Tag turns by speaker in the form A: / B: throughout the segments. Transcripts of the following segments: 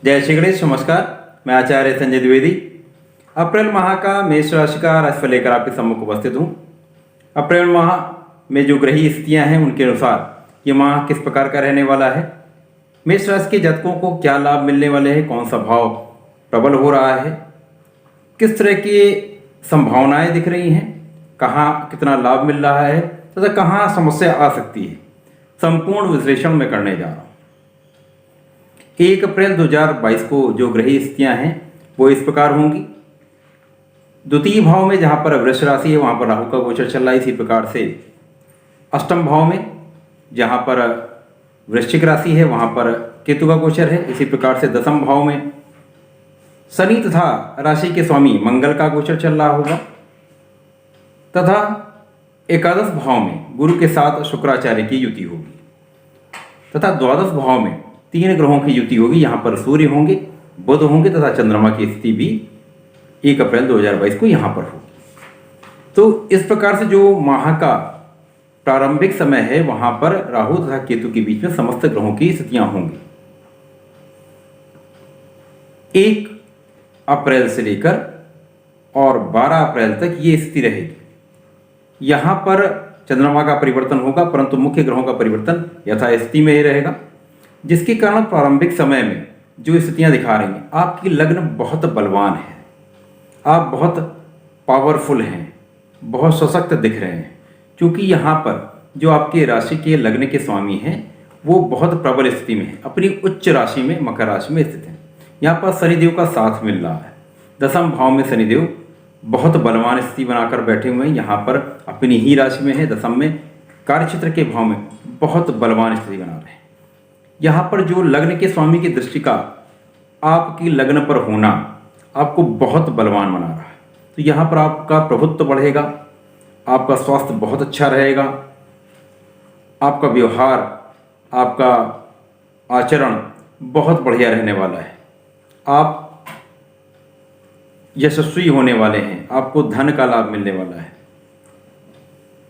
A: जय श्री गणेश। नमस्कार, मैं आचार्य संजय द्विवेदी अप्रैल माह का मेष राशि का राशिफल लेकर आपके सम्मुख उपस्थित हूँ। अप्रैल माह में जो ग्रही स्थितियाँ हैं उनके अनुसार ये माह किस प्रकार का रहने वाला है, मेष राशि के जातकों को क्या लाभ मिलने वाले हैं, कौन सा भाव प्रबल हो रहा है, किस तरह की संभावनाएं दिख रही हैं, कहाँ कितना लाभ मिल रहा है तथा कहाँ समस्या आ सकती है, संपूर्ण विश्लेषण में करने जा रहा हूँ। 1 अप्रैल 2022 को जो ग्रही स्थितियाँ हैं वो इस प्रकार होंगी। द्वितीय भाव में जहाँ पर वृष राशि है वहाँ पर राहु का गोचर चल रहा है। इसी प्रकार से अष्टम भाव में जहाँ पर वृश्चिक राशि है वहाँ पर केतु का गोचर है। इसी प्रकार से दसम भाव में शनि तथा राशि के स्वामी मंगल का गोचर चल रहा होगा तथा एकादश भाव में गुरु के साथ शुक्राचार्य की युति होगी तथा द्वादश भाव में 3 ग्रहों की युति होगी। यहाँ पर सूर्य होंगे, बुध होंगे तथा चंद्रमा की स्थिति भी 1 अप्रैल 2022 को यहाँ पर होगी। तो इस प्रकार से जो माह का प्रारंभिक समय है वहाँ पर राहु तथा केतु के बीच में समस्त ग्रहों की स्थितियाँ होंगी। 1 अप्रैल से लेकर और 12 अप्रैल तक ये स्थिति रहेगी। यहाँ पर चंद्रमा का परिवर्तन होगा परंतु मुख्य ग्रहों का परिवर्तन यथास्थिति में ही रहेगा, जिसके कारण प्रारंभिक समय में जो स्थितियां दिखा रही हैं, आपकी लग्न बहुत बलवान है, आप बहुत पावरफुल हैं, बहुत सशक्त दिख रहे हैं। क्योंकि यहाँ पर जो आपके राशि के लग्न के स्वामी हैं वो बहुत प्रबल स्थिति में है, अपनी उच्च राशि में मकर राशि में स्थित हैं। यहाँ पर शनिदेव का साथ मिल रहा है। दसम भाव में शनिदेव बहुत बलवान स्थिति बनाकर बैठे हुए हैं। यहाँ पर अपनी ही राशि में है। दसम में कार्यक्षेत्र के भाव में बहुत बलवान स्थिति बना रहे हैं। यहाँ पर जो लग्न के स्वामी की दृष्टि का आपकी लग्न पर होना आपको बहुत बलवान बना रहा है। तो यहाँ पर आपका प्रभुत्व बढ़ेगा, आपका स्वास्थ्य बहुत अच्छा रहेगा, आपका व्यवहार, आपका आचरण बहुत बढ़िया रहने वाला है, आप यशस्वी होने वाले हैं, आपको धन का लाभ मिलने वाला है।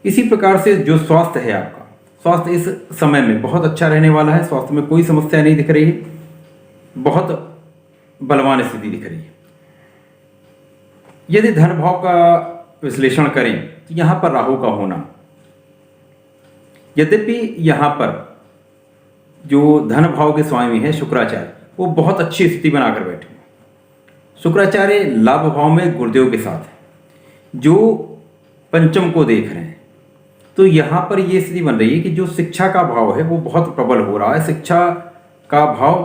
A: इसी प्रकार से जो स्वास्थ्य है आपका, स्वास्थ्य इस समय में बहुत अच्छा रहने वाला है। स्वास्थ्य में कोई समस्या नहीं दिख रही है, बहुत बलवान स्थिति दिख रही है। यदि धन भाव का विश्लेषण करें तो यहाँ पर राहु का होना, यद्यपि यहाँ पर जो धन भाव के स्वामी है शुक्राचार्य वो बहुत अच्छी स्थिति बनाकर बैठे हैं। शुक्राचार्य लाभ भाव में गुरुदेव के साथ है जो पंचम को देख रहे हैं। तो यहाँ पर ये स्थिति बन रही है कि जो शिक्षा का भाव है वो बहुत प्रबल हो रहा है। शिक्षा का भाव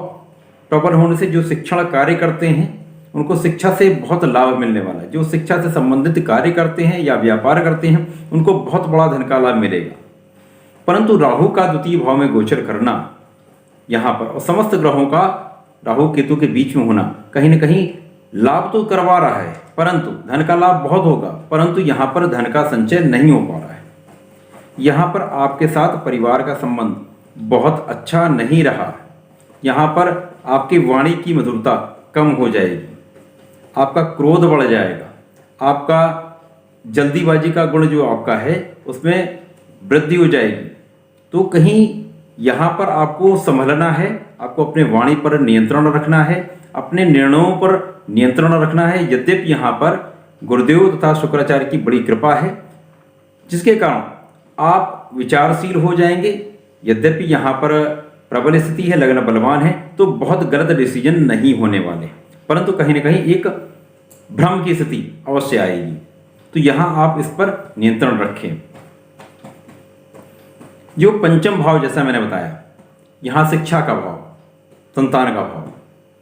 A: प्रबल होने से जो शिक्षण कार्य करते हैं उनको शिक्षा से बहुत लाभ मिलने वाला है। जो शिक्षा से संबंधित कार्य करते हैं या व्यापार करते हैं उनको बहुत बड़ा धन का लाभ मिलेगा। परंतु राहु का द्वितीय भाव में गोचर करना यहाँ पर और समस्त ग्रहों का राहु केतु के बीच में होना कहीं न कहीं लाभ तो करवा रहा है, परंतु धन का लाभ बहुत होगा, परंतु यहाँ पर धन का संचय नहीं हो पा रहा है। यहाँ पर आपके साथ परिवार का संबंध बहुत अच्छा नहीं रहा। यहाँ पर आपकी वाणी की मधुरता कम हो जाएगी, आपका क्रोध बढ़ जाएगा, आपका जल्दीबाजी का गुण जो आपका है उसमें वृद्धि हो जाएगी। तो कहीं यहाँ पर आपको संभलना है, आपको अपने वाणी पर नियंत्रण रखना है, अपने निर्णयों पर नियंत्रण रखना है। यद्यपि यहाँ पर गुरुदेव तथा शुक्राचार्य की बड़ी कृपा है जिसके कारण आप विचारशील हो जाएंगे। यद्यपि यहाँ पर प्रबल स्थिति है, लग्न बलवान है, तो बहुत गलत डिसीजन नहीं होने वाले, परंतु कहीं न कहीं एक भ्रम की स्थिति अवश्य आएगी। तो यहाँ आप इस पर नियंत्रण रखें। जो पंचम भाव जैसा मैंने बताया, यहाँ शिक्षा का भाव, संतान का भाव,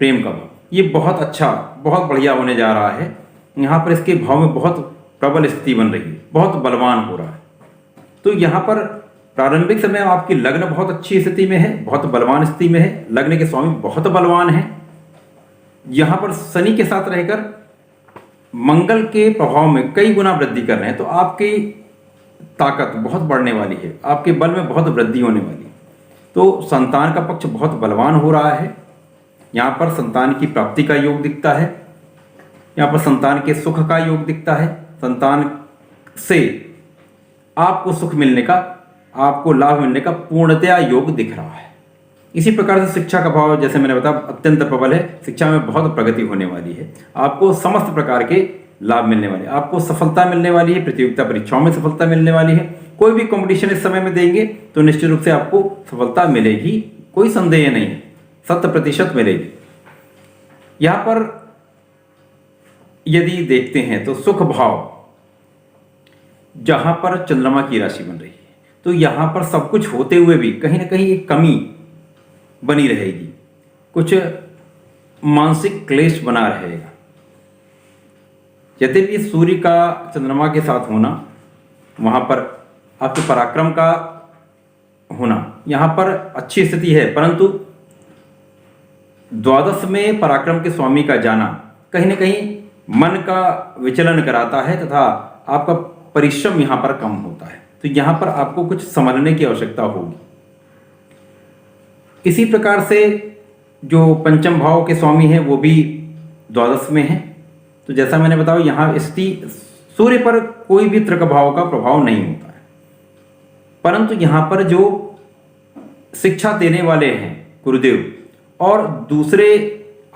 A: प्रेम का भाव, ये बहुत अच्छा, बहुत बढ़िया होने जा रहा है। यहाँ पर इसके भाव में बहुत प्रबल स्थिति बन रही है, बहुत बलवान हो रहा है। तो यहाँ पर प्रारंभिक समय आपकी लग्न बहुत अच्छी स्थिति में है, बहुत बलवान स्थिति में है, लग्न के स्वामी बहुत बलवान है। यहाँ पर शनि के साथ रहकर मंगल के प्रभाव में कई गुना वृद्धि कर रहे हैं। तो आपकी ताकत बहुत बढ़ने वाली है, आपके बल में बहुत वृद्धि होने वाली है। तो संतान का पक्ष बहुत बलवान हो रहा है। यहाँ पर संतान की प्राप्ति का योग दिखता है, यहाँ पर संतान के सुख का योग दिखता है। संतान से आपको सुख मिलने का, आपको लाभ मिलने का पूर्णतया योग दिख रहा है। इसी प्रकार से शिक्षा का भाव जैसे मैंने बताया अत्यंत प्रबल है। शिक्षा में बहुत प्रगति होने वाली है, आपको समस्त प्रकार के लाभ मिलने वाले, आपको सफलता मिलने वाली है, प्रतियोगिता परीक्षाओं में सफलता मिलने वाली है। कोई भी कंपटीशन इस समय में देंगे तो निश्चित रूप से आपको सफलता मिलेगी, कोई संदेह नहीं है, 100% मिलेगी। यहां पर यदि देखते हैं तो सुख भाव जहां पर चंद्रमा की राशि बन रही है, तो यहां पर सब कुछ होते हुए भी कहीं ना कहीं एक कमी बनी रहेगी, कुछ मानसिक क्लेश बना रहेगा। यद्यपि सूर्य का चंद्रमा के साथ होना, वहां पर आपके पराक्रम का होना, यहां पर अच्छी स्थिति है, परंतु द्वादश में पराक्रम के स्वामी का जाना कहीं ना कहीं मन का विचलन कराता है तथा आपका परिश्रम यहां पर कम होता है। तो यहां पर आपको कुछ समझने की आवश्यकता होगी। इसी प्रकार से जो पंचम भाव के स्वामी हैं वो भी द्वादश में है। तो जैसा मैंने बताया यहाँ स्थिति सूर्य पर कोई भी त्रिक भाव का प्रभाव नहीं होता है, परंतु यहाँ पर जो शिक्षा देने वाले हैं गुरुदेव और दूसरे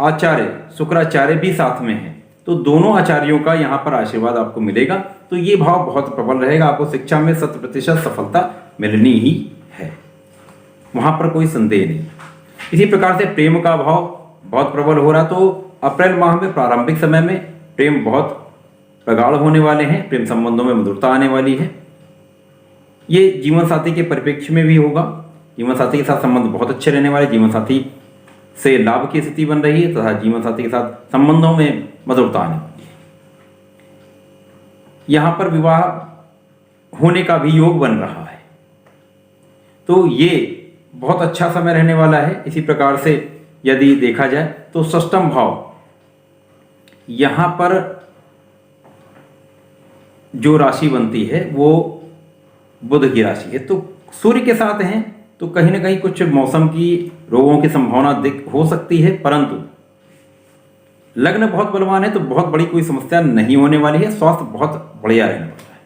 A: आचार्य शुक्राचार्य भी साथ में हैं, तो दोनों आचार्यों का यहाँ पर आशीर्वाद आपको मिलेगा। तो ये भाव बहुत प्रबल रहेगा, आपको शिक्षा में 100% सफलता मिलनी ही है, वहां पर कोई संदेह नहीं। इसी प्रकार से प्रेम का भाव बहुत प्रबल हो रहा, तो अप्रैल माह में प्रारंभिक समय में प्रेम बहुत प्रगाढ़ होने वाले हैं, प्रेम संबंधों में मधुरता आने वाली है। ये जीवन साथी के परिप्रेक्ष्य में भी होगा, जीवन साथी के साथ संबंध बहुत अच्छे रहने वाले, जीवन साथी से लाभ की स्थिति बन रही है तथा जीवन साथी के साथ संबंधों में मधुरता आने वाली है। यहां पर विवाह होने का भी योग बन रहा है, तो ये बहुत अच्छा समय रहने वाला है। इसी प्रकार से यदि देखा जाए तो षष्ठम भाव, यहां पर जो राशि बनती है वो बुध की राशि है, तो सूर्य के साथ हैं, तो कहीं ना कहीं कुछ मौसम की रोगों की संभावना हो सकती है, परंतु लग्न बहुत बलवान है तो बहुत बड़ी कोई समस्या नहीं होने वाली है, स्वास्थ्य बहुत बढ़िया रहने वाला है।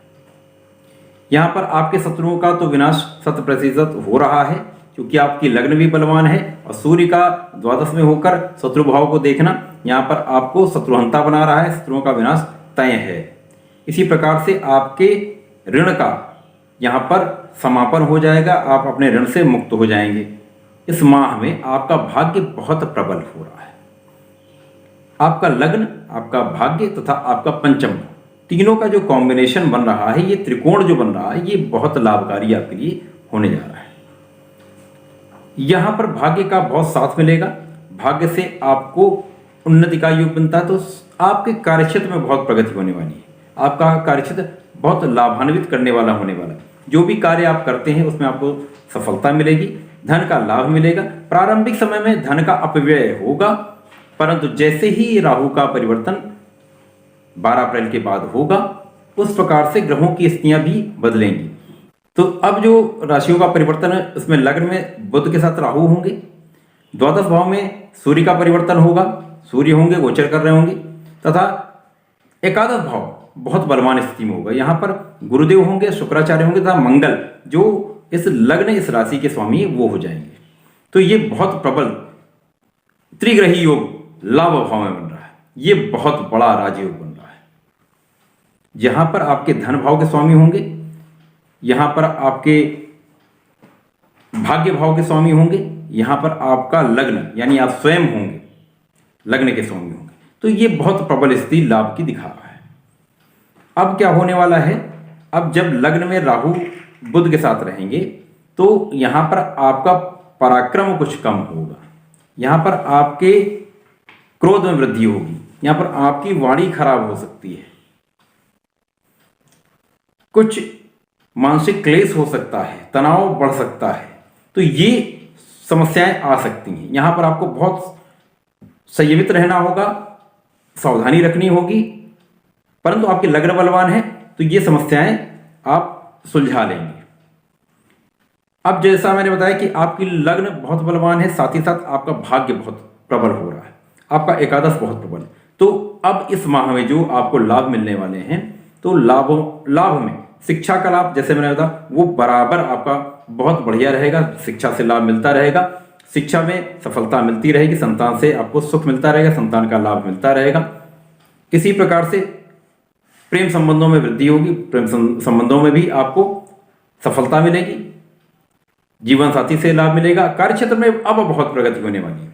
A: यहां पर आपके शत्रुओं का तो विनाश 100% हो रहा है, क्योंकि आपकी लग्न भी बलवान है और सूर्य का द्वादश में होकर शत्रु भाव को देखना यहाँ पर आपको शत्रुहंता बना रहा है, शत्रुओं का विनाश तय है। इसी प्रकार से आपके ऋण का यहाँ पर समापन हो जाएगा, आप अपने ऋण से मुक्त हो जाएंगे। इस माह में आपका भाग्य बहुत प्रबल हो रहा है, आपका लग्न, आपका भाग्य तथा आपका पंचम, तीनों का जो कॉम्बिनेशन बन रहा है, ये त्रिकोण जो बन रहा है, ये बहुत लाभकारी आपके लिए होने जा रहा है। यहां पर भाग्य का बहुत साथ मिलेगा, भाग्य से आपको उन्नति का योग बनता है, तो आपके कार्यक्षेत्र में बहुत प्रगति होने वाली है, आपका कार्यक्षेत्र बहुत लाभान्वित करने वाला होने वाला है। जो भी कार्य आप करते हैं उसमें आपको सफलता मिलेगी, धन का लाभ मिलेगा। प्रारंभिक समय में धन का अपव्यय होगा, परंतु जैसे ही राहु का परिवर्तन 12 अप्रैल के बाद होगा, उस प्रकार से ग्रहों की स्थितियां भी बदलेंगी। तो अब जो राशियों का परिवर्तन है उसमें लग्न में बुध के साथ राहु होंगे, द्वादश भाव में सूर्य का परिवर्तन होगा, सूर्य होंगे गोचर कर रहे होंगे, तथा एकादश भाव बहुत बलवान स्थिति में होगा, यहाँ पर गुरुदेव होंगे, शुक्राचार्य होंगे तथा मंगल जो इस लग्न इस राशि के स्वामी है वो हो जाएंगे। तो ये बहुत प्रबल त्रिग्रही योग लाभ भाव में बन रहा है, ये बहुत बड़ा राजयोग बन रहा है। यहां पर आपके धन भाव के स्वामी होंगे, यहां पर आपके भाग्य भाव के स्वामी होंगे, यहां पर आपका लग्न यानी आप स्वयं होंगे, लग्न के स्वामी होंगे। तो ये बहुत प्रबल स्थिति लाभ की दिखा रहा है। अब क्या होने वाला है, अब जब लग्न में राहु बुध के साथ रहेंगे तो यहां पर आपका पराक्रम कुछ कम होगा, यहां पर आपके क्रोध में वृद्धि होगी, यहां पर आपकी वाणी खराब हो सकती है, कुछ मानसिक क्लेश हो सकता है, तनाव बढ़ सकता है, तो ये समस्याएं आ सकती हैं। यहां पर आपको बहुत संयमित रहना होगा, सावधानी रखनी होगी, परंतु आपके लग्न बलवान है तो ये समस्याएं आप सुलझा लेंगे। अब जैसा मैंने बताया कि आपकी लग्न बहुत बलवान है, साथ ही साथ आपका भाग्य बहुत प्रबल हो रहा है, आपका एकादश बहुत प्रबल है। तो अब इस माह में जो आपको लाभ मिलने वाले हैं, तो लाभ में शिक्षा का लाभ जैसे मैंने बताया वो बराबर आपका बहुत बढ़िया रहेगा, शिक्षा से लाभ मिलता रहेगा। शिक्षा में सफलता मिलती रहेगी, संतान से आपको सुख मिलता रहेगा, संतान का लाभ मिलता रहेगा। इसी प्रकार से प्रेम संबंधों में वृद्धि होगी, प्रेम संबंधों में भी आपको सफलता मिलेगी, जीवन साथी से लाभ मिलेगा। कार्य क्षेत्र में अब बहुत प्रगति होने वाली है,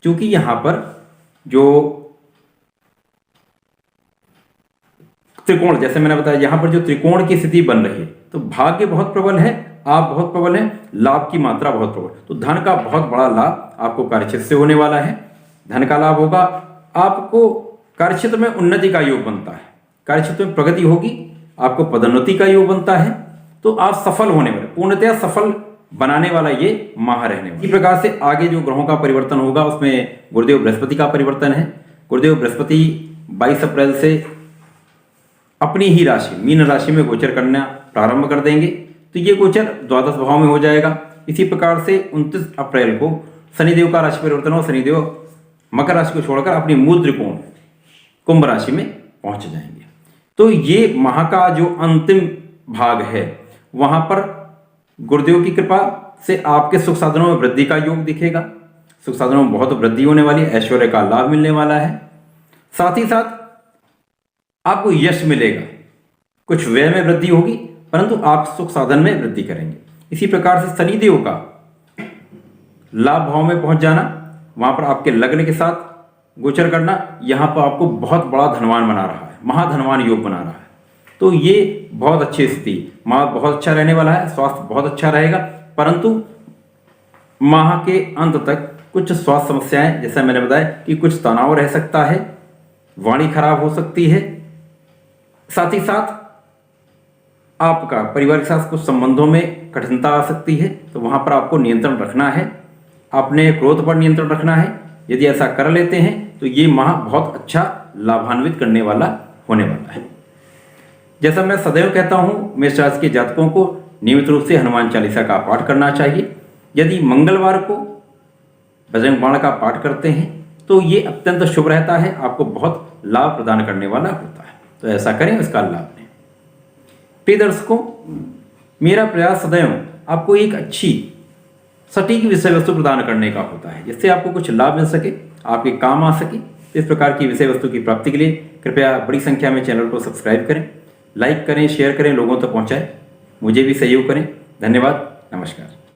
A: क्योंकि यहाँ पर जो त्रिकोण, जैसे मैंने बताया, यहाँ पर जो त्रिकोण की स्थिति बन रही है, तो भाग्य बहुत प्रबल है, आप बहुत प्रबल हैं, लाभ की मात्रा बहुत प्रबल, तो धन का बहुत बड़ा लाभ आपको कार्यक्षेत्र से होने वाला है। धन का लाभ होगा, आपको कार्यक्षेत्र में उन्नति का योग बनता है, कार्यक्षेत्र में प्रगति होगी, आपको पदोन्नति का योग बनता है, तो आप सफल होने वाले, पूर्णतया सफल बनाने वाला ये माह रहने वाला। इसी प्रकार से आगे जो ग्रहों का परिवर्तन होगा उसमें गुरुदेव बृहस्पति का परिवर्तन है। गुरुदेव बृहस्पति 22 अप्रैल से अपनी ही राशि मीन राशि में गोचर करना प्रारंभ कर देंगे, तो ये गोचर द्वादश भाव में हो जाएगा। इसी प्रकार से 29 अप्रैल को शनिदेव का राशि परिवर्तन हो, शनिदेव मकर राशि को छोड़कर अपनी मूल त्रिकोण कुंभ राशि में पहुंच जाएंगे। तो ये माह का जो अंतिम भाग है, वहां पर गुरुदेव की कृपा से आपके सुख साधनों में वृद्धि का योग दिखेगा, सुख साधनों में बहुत वृद्धि होने वाली है, ऐश्वर्य का लाभ मिलने वाला है, साथ ही साथ आपको यश मिलेगा, कुछ व्यय में वृद्धि होगी, परंतु आप सुख साधन में वृद्धि करेंगे। इसी प्रकार से शनिदेव का लाभ भाव में पहुंच जाना, वहां पर आपके लग्न के साथ गोचर करना, यहां पर आपको बहुत बड़ा धनवान बना रहा है, महाधनवान योग बना रहा है। तो ये बहुत अच्छी स्थिति, माह बहुत अच्छा रहने वाला है, स्वास्थ्य बहुत अच्छा रहेगा, परंतु माह के अंत तक कुछ स्वास्थ्य समस्याएं, जैसा मैंने बताया कि कुछ तनाव रह सकता है, वाणी खराब हो सकती है, साथ ही साथ आपका परिवार के साथ कुछ संबंधों में कठिनता आ सकती है, तो वहां पर आपको नियंत्रण रखना है, अपने क्रोध पर नियंत्रण रखना है। यदि ऐसा कर लेते हैं तो ये माह बहुत अच्छा लाभान्वित करने वाला होने वाला है। जैसा मैं सदैव कहता हूँ, मेष राशि के जातकों को नियमित रूप से हनुमान चालीसा का पाठ करना चाहिए। यदि मंगलवार को बजरंग बाण का पाठ करते हैं तो ये अत्यंत शुभ रहता है, आपको बहुत लाभ प्रदान करने वाला होता है, तो ऐसा करें, उसका लाभ लें। प्रिय दर्शकों, मेरा प्रयास सदैव आपको एक अच्छी सटीक विषय वस्तु प्रदान करने का होता है, जिससे आपको कुछ लाभ मिल सके, आपके काम आ सके। इस प्रकार की विषय वस्तु की प्राप्ति के लिए कृपया बड़ी संख्या में चैनल को सब्सक्राइब करें, लाइक करें, शेयर करें, लोगों तक पहुंचाएं, मुझे भी सहयोग करें। धन्यवाद, नमस्कार।